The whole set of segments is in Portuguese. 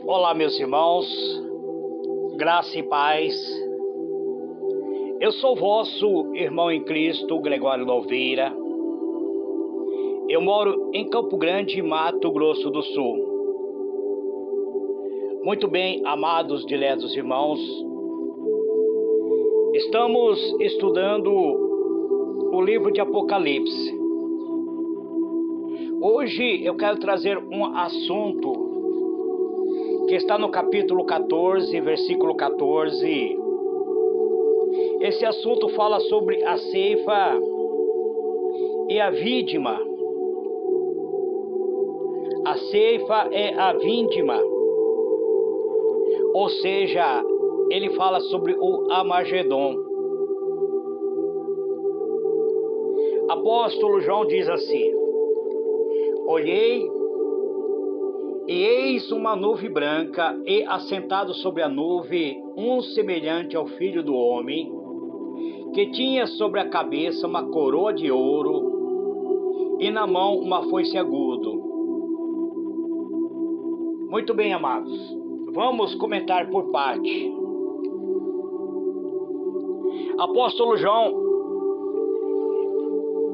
Olá, meus irmãos, graça e paz. Eu sou vosso irmão em Cristo, Gregório Louveira. Eu moro em Campo Grande, Mato Grosso do Sul. Muito bem, amados diletos irmãos, estamos estudando o livro de Apocalipse. Hoje eu quero trazer um assunto que está no capítulo 14, versículo 14. Esse assunto fala sobre a ceifa e a vindima. A ceifa é a vindima, ou seja, ele fala sobre o Armagedon. Apóstolo João diz assim: olhei e eis uma nuvem branca, e assentado sobre a nuvem, um semelhante ao Filho do Homem, que tinha sobre a cabeça uma coroa de ouro, e na mão uma foice aguda. Muito bem, amados. Vamos comentar por parte. Apóstolo João,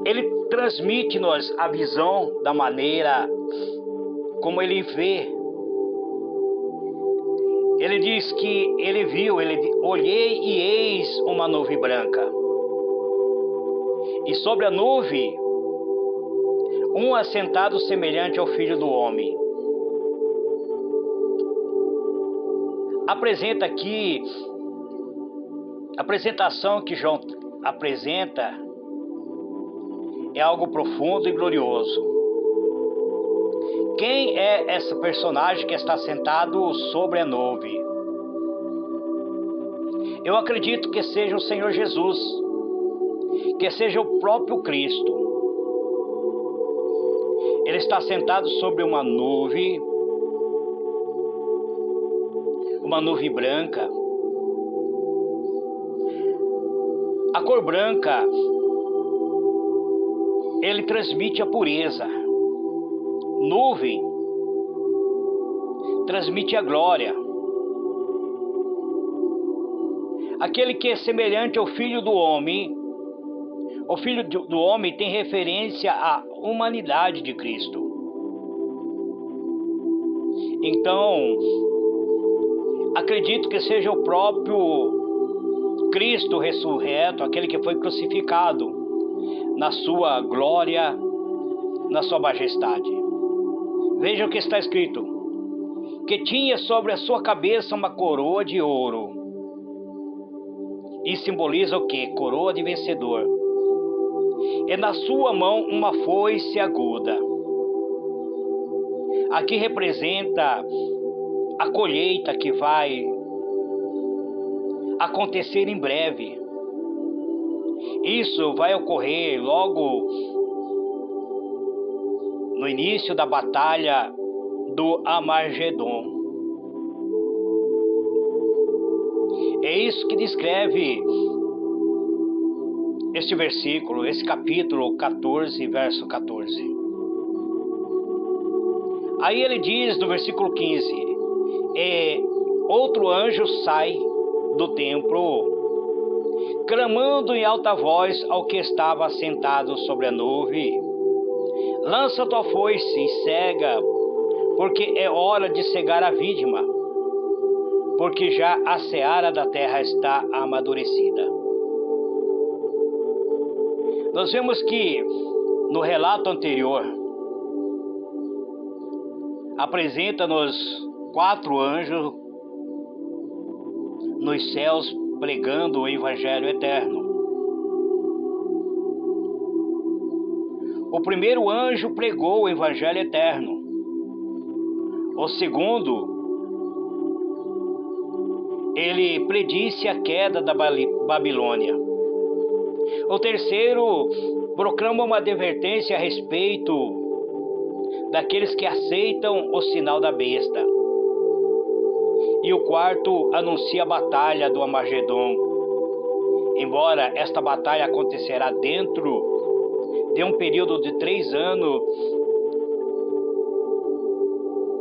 ele transmite-nos a visão da maneira como ele vê. Ele diz que ele viu, olhei e eis uma nuvem branca. E sobre a nuvem, um assentado semelhante ao Filho do Homem. Apresenta aqui, a apresentação que João apresenta é algo profundo e glorioso. Quem é esse personagem que está sentado sobre a nuvem? Eu acredito que seja o Senhor Jesus, que seja o próprio Cristo. Ele está sentado sobre uma nuvem branca. A cor branca, ele transmite a pureza. Nuvem transmite a glória. Aquele que é semelhante ao Filho do Homem, o Filho do Homem tem referência à humanidade de Cristo. Então, acredito que seja o próprio Cristo ressurreto, aquele que foi crucificado na sua glória, na sua majestade. Veja o que está escrito: que tinha sobre a sua cabeça uma coroa de ouro. E simboliza o quê? Coroa de vencedor. E na sua mão uma foice aguda. Aqui representa a colheita que vai acontecer em breve. Isso vai ocorrer logo no início da batalha do Armagedon. É isso que descreve este versículo, esse capítulo 14, verso 14. Aí ele diz no versículo 15: outro anjo sai do templo, clamando em alta voz ao que estava sentado sobre a nuvem: lança tua foice e cega, porque é hora de cegar a vítima, porque já a seara da terra está amadurecida. Nós vemos que no relato anterior apresenta-nos 4 anjos nos céus pregando o evangelho eterno. O primeiro anjo pregou o evangelho eterno. O segundo, ele predisse a queda da Babilônia. O terceiro proclama uma advertência a respeito daqueles que aceitam o sinal da besta. E o quarto anuncia a batalha do Armagedon. Embora esta batalha acontecerá dentro de um período de 3 anos,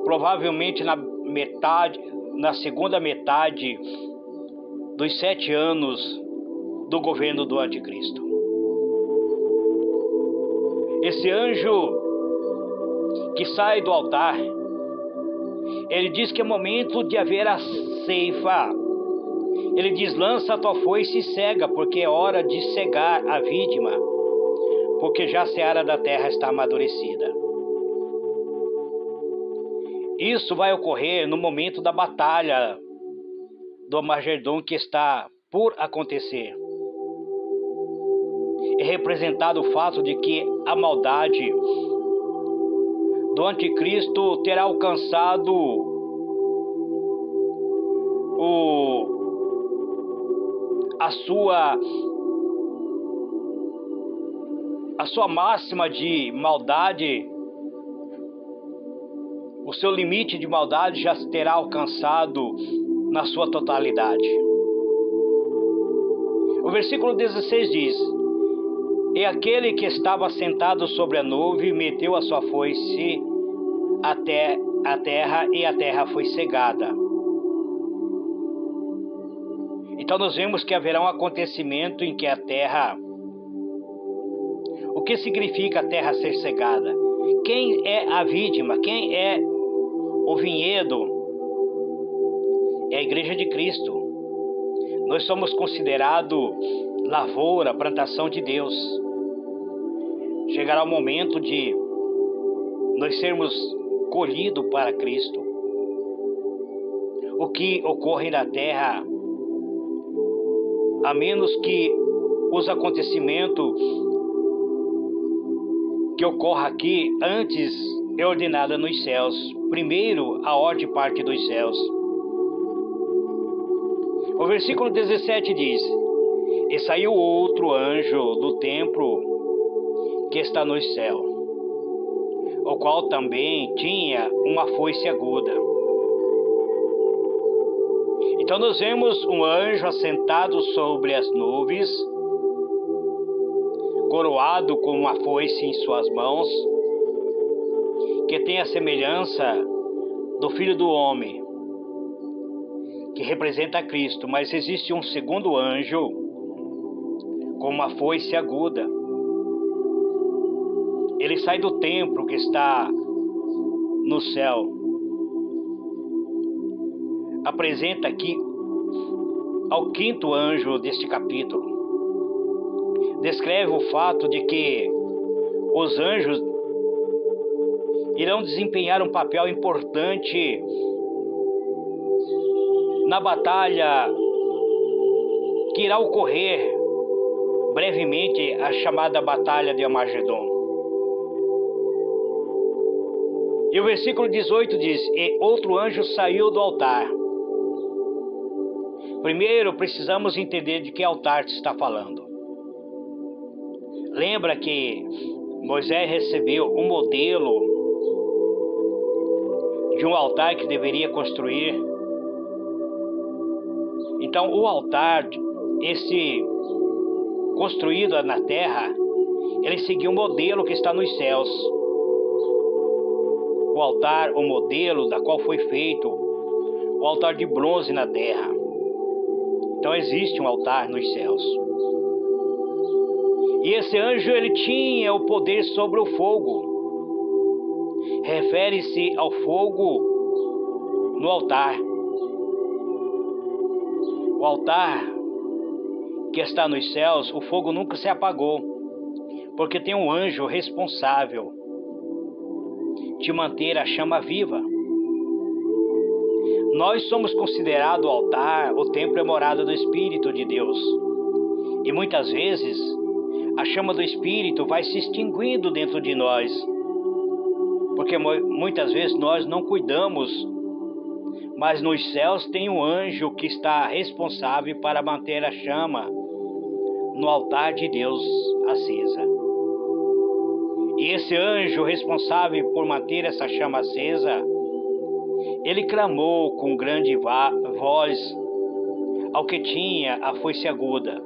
provavelmente na segunda metade dos 7 anos do governo do Anticristo. Esse anjo que sai do altar, ele diz que é momento de haver a ceifa. Ele diz: lança a tua foice e cega, porque é hora de cegar a vítima, porque já a seara da terra está amadurecida. Isso vai ocorrer no momento da batalha do Armagedon que está por acontecer. É representado o fato de que a maldade do Anticristo terá alcançado a sua máxima de maldade. O seu limite de maldade já terá alcançado na sua totalidade. O versículo 16 diz: e aquele que estava sentado sobre a nuvem meteu a sua foice até a terra, e a terra foi cegada. Então nós vemos que haverá um acontecimento em que a terra... O que significa a terra ser cegada? Quem é a vítima? Quem é o vinhedo? É a igreja de Cristo. Nós somos considerados lavoura, plantação de Deus. Chegará o momento de nós sermos colhidos para Cristo. O que ocorre na terra, a menos que os acontecimentos que ocorram aqui antes é ordenada nos céus. Primeiro a ordem parte dos céus. O versículo 17 diz: e saiu outro anjo do templo que está no céu, o qual também tinha uma foice aguda. Então nós vemos um anjo assentado sobre as nuvens, coroado com uma foice em suas mãos, que tem a semelhança do Filho do Homem, que representa Cristo. Mas existe um segundo anjo com uma foice aguda. Ele sai do templo que está no céu. Apresenta aqui ao quinto anjo deste capítulo. Descreve o fato de que os anjos irão desempenhar um papel importante na batalha que irá ocorrer brevemente, a chamada Batalha de Armagedon. E o versículo 18 diz: e outro anjo saiu do altar. Primeiro precisamos entender de que altar se está falando. Lembra que Moisés recebeu um modelo de um altar que deveria construir? Então o altar, esse construído na terra, ele seguiu um modelo que está nos céus. O altar, o modelo da qual foi feito o altar de bronze na terra. Então existe um altar nos céus. E esse anjo, ele tinha o poder sobre o fogo. Refere-se ao fogo no altar. O altar que está nos céus, o fogo nunca se apagou, porque tem um anjo responsável de manter a chama viva. Nós somos considerados o altar, o templo é morada do Espírito de Deus. E muitas vezes a chama do Espírito vai se extinguindo dentro de nós, porque muitas vezes nós não cuidamos, mas nos céus tem um anjo que está responsável para manter a chama no altar de Deus acesa. E esse anjo responsável por manter essa chama acesa, Ele clamou com grande voz ao que tinha a foice aguda.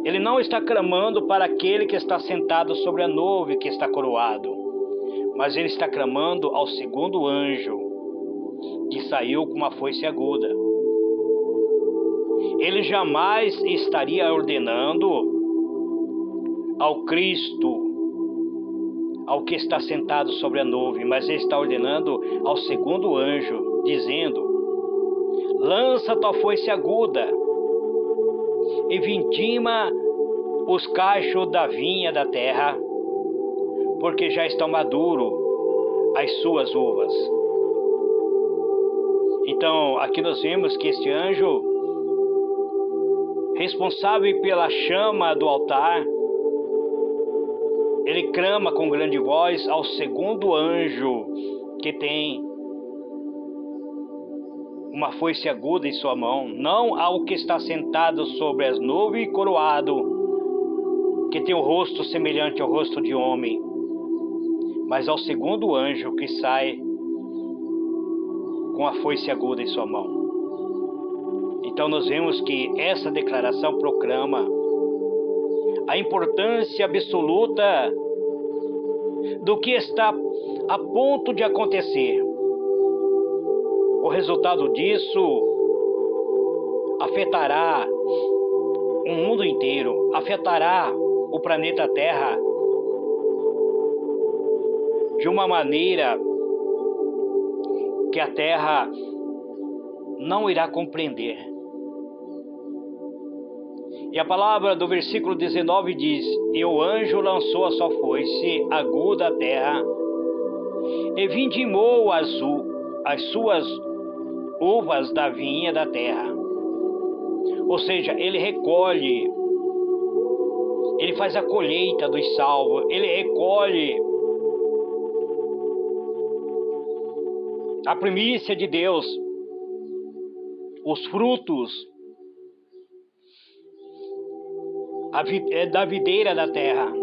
Ele não está clamando para aquele que está sentado sobre a nuvem que está coroado, mas ele está clamando ao segundo anjo que saiu com uma foice aguda. Ele jamais estaria ordenando ao Cristo, ao que está sentado sobre a nuvem, mas ele está ordenando ao segundo anjo, dizendo: lança tua foice aguda e vindima os cachos da vinha da terra, porque já estão maduros as suas uvas. Então, aqui nós vemos que este anjo, responsável pela chama do altar, ele clama com grande voz ao segundo anjo que tem uma foice aguda em sua mão, não ao que está sentado sobre as nuvens e coroado, que tem o rosto semelhante ao rosto de homem, mas ao segundo anjo que sai com a foice aguda em sua mão. Então nós vemos que essa declaração proclama a importância absoluta do que está a ponto de acontecer. O resultado disso afetará o mundo inteiro, afetará o planeta Terra de uma maneira que a Terra não irá compreender. E a palavra do versículo 19 diz: e o anjo lançou a sua foice aguda à terra e vindimou as suas uvas da vinha da terra. Ou seja, ele recolhe, ele faz a colheita dos salvos, ele recolhe a primícia de Deus, os frutos da videira da terra.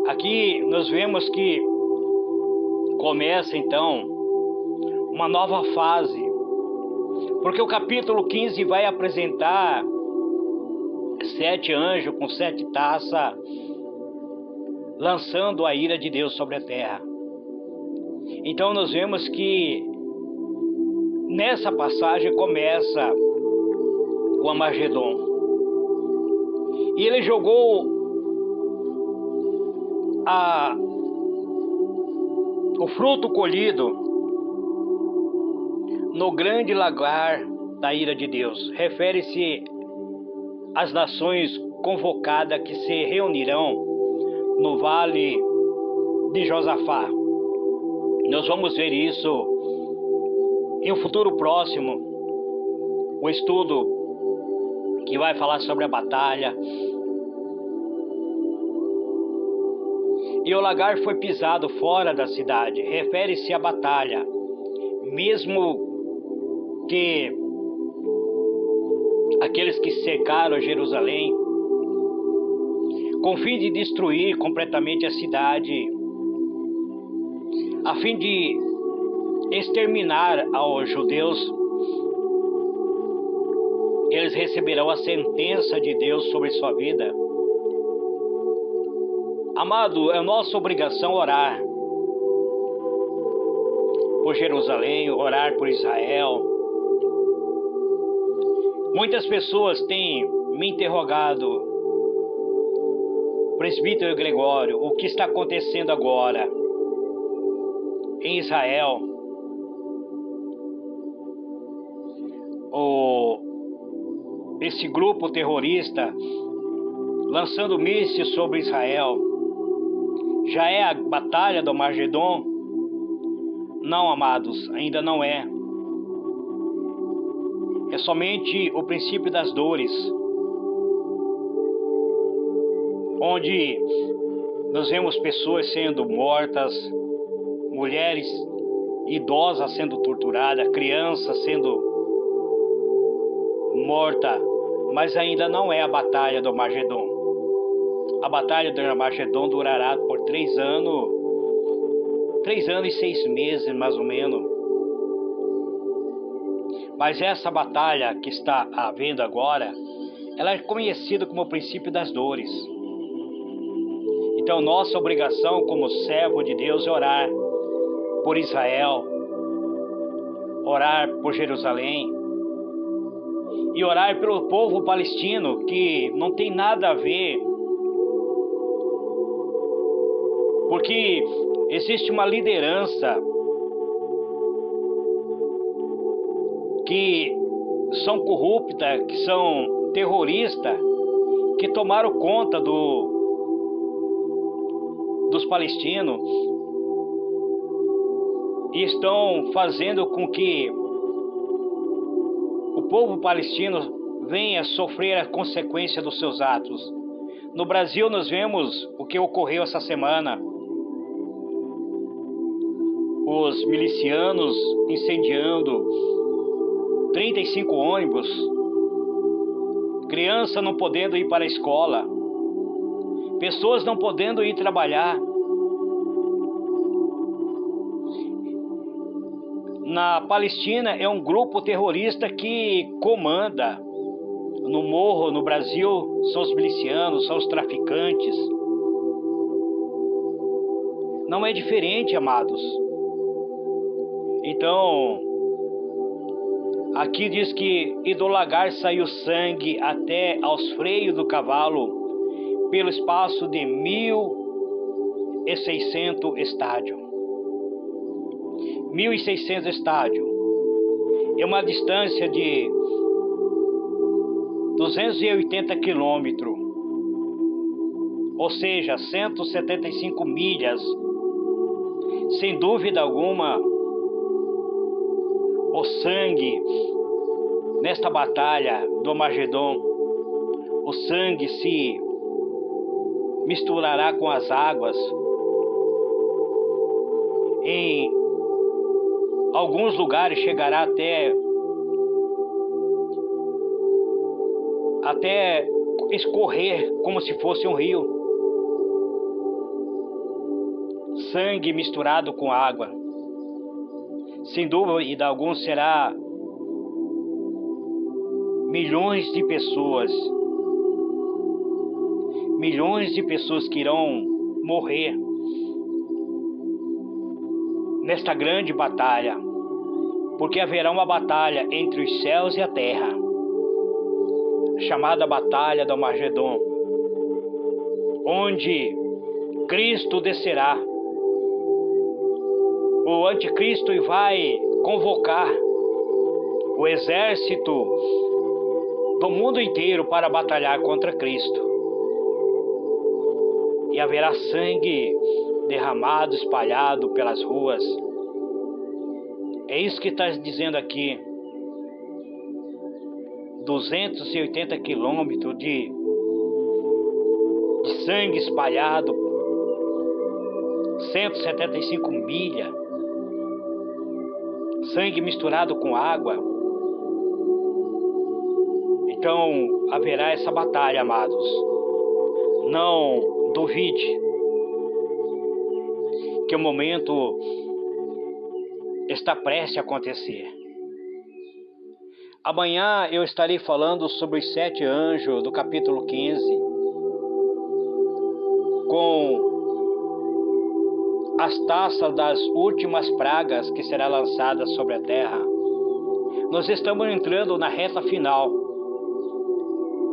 Aqui nós vemos que começa então uma nova fase, porque o capítulo 15 vai apresentar 7 anjos com 7 taças, lançando a ira de Deus sobre a terra. Então nós vemos que nessa passagem começa o Armagedon. E ele jogou o fruto colhido no grande lagar da ira de Deus. Refere-se às nações convocadas que se reunirão no vale de Josafá. Nós vamos ver isso em um futuro próximo, o estudo que vai falar sobre a batalha. E o lagar foi pisado fora da cidade. Refere-se à batalha, mesmo que aqueles que cercaram Jerusalém, com fim de destruir completamente a cidade, a fim de exterminar aos judeus, eles receberão a sentença de Deus sobre sua vida. Amado, é nossa obrigação orar por Jerusalém, orar por Israel. Muitas pessoas têm me interrogado: presbítero Gregório, o que está acontecendo agora em Israel? Esse grupo terrorista lançando mísseis sobre Israel, já é a batalha do Armagedon? Não, amados, ainda não é. É somente o princípio das dores, onde nós vemos pessoas sendo mortas, mulheres idosas sendo torturadas, crianças sendo mortas, mas ainda não é a batalha do Armagedon. A batalha do Armagedon durará por 3 anos 3 anos e 6 meses, mais ou menos. Mas essa batalha que está havendo agora, ela é conhecida como o princípio das dores. Então, nossa obrigação como servo de Deus é orar por Israel, orar por Jerusalém e orar pelo povo palestino, que não tem nada a ver, porque existe uma liderança que são corruptas, que são terroristas, que tomaram conta dos palestinos e estão fazendo com que o povo palestino venha sofrer a consequência dos seus atos. No Brasil nós vemos o que ocorreu essa semana. Os milicianos incendiando 35 ônibus, criança não podendo ir para a escola, pessoas não podendo ir trabalhar. Na Palestina é um grupo terrorista que comanda. No morro, no Brasil, são os milicianos, são os traficantes. Não é diferente, amados. Então, aqui diz que e do lagar saiu sangue até aos freios do cavalo, pelo espaço de 1.600 estádios. 1.600 estádios. É uma distância de 280 quilômetros, ou seja, 175 milhas. Sem dúvida alguma, o sangue nesta batalha do Armagedon, o sangue se misturará com as águas. Em alguns lugares chegará até escorrer como se fosse um rio. Sangue misturado com água. Sem dúvida alguma será milhões de pessoas que irão morrer nesta grande batalha, porque haverá uma batalha entre os céus e a terra, chamada Batalha do Armagedon, onde Cristo descerá. O anticristo vai convocar o exército do mundo inteiro para batalhar contra Cristo. E haverá sangue derramado, espalhado pelas ruas. É isso que está dizendo aqui. 280 quilômetros de sangue espalhado, 175 milhas, sangue misturado com água. Então haverá essa batalha, amados. Não duvide que o momento está prestes a acontecer. Amanhã eu estarei falando sobre os 7 anjos do capítulo 15, com as taças das últimas pragas que será lançadas sobre a terra. Nós estamos entrando na reta final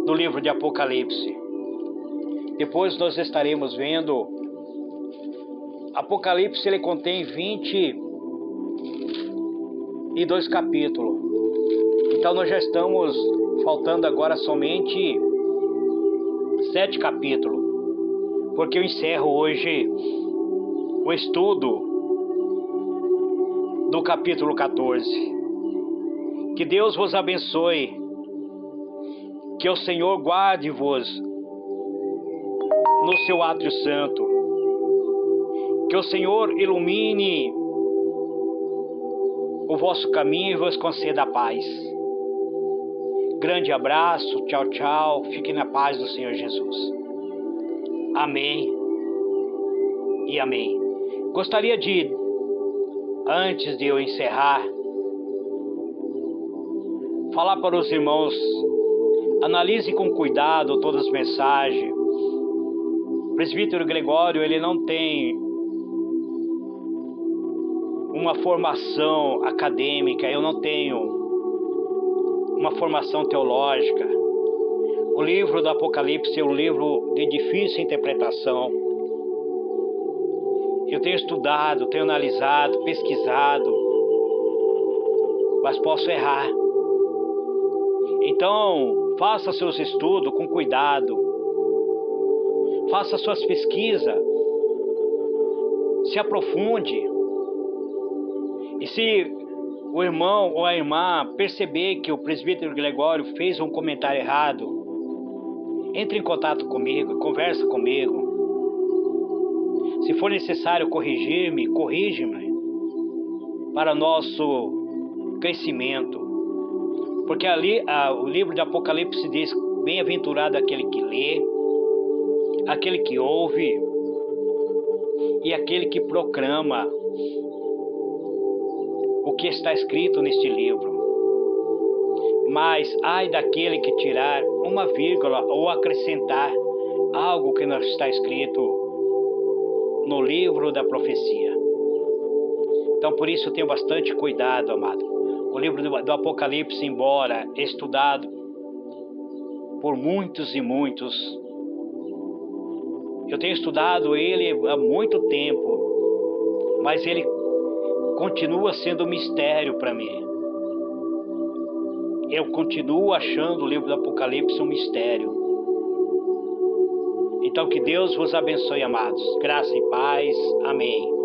do livro de Apocalipse. Depois nós estaremos vendo Apocalipse, ele contém 22 capítulos. Então nós já estamos faltando agora somente 7 capítulos, porque eu encerro hoje o estudo do capítulo 14. Que Deus vos abençoe, que o Senhor guarde-vos no seu átrio santo, que o Senhor ilumine o vosso caminho e vos conceda a paz. Grande abraço, tchau, tchau, fiquem na paz do Senhor Jesus. Amém e amém. Gostaria de antes de eu encerrar, falar para os irmãos, analise com cuidado todas as mensagens. O presbítero Gregório, ele não tem uma formação acadêmica, eu não tenho uma formação teológica. O livro do Apocalipse é um livro de difícil interpretação. Eu tenho estudado, tenho analisado, pesquisado, mas posso errar. Então, faça seus estudos com cuidado. Faça suas pesquisas. Se aprofunde. E se o irmão ou a irmã perceber que o presbítero Gregório fez um comentário errado, entre em contato comigo, conversa comigo. Se for necessário corrigir-me, corrige-me para nosso crescimento. Porque ali o livro de Apocalipse diz: bem-aventurado aquele que lê, aquele que ouve e aquele que proclama o que está escrito neste livro. Mas ai daquele que tirar uma vírgula ou acrescentar algo que não está escrito no livro da profecia. Então, por isso, eu tenho bastante cuidado, amado. O livro do Apocalipse, embora estudado por muitos e muitos, eu tenho estudado ele há muito tempo, mas ele continua sendo um mistério para mim. Eu continuo achando o livro do Apocalipse um mistério. Então, que Deus vos abençoe, amados. Graça e paz. Amém.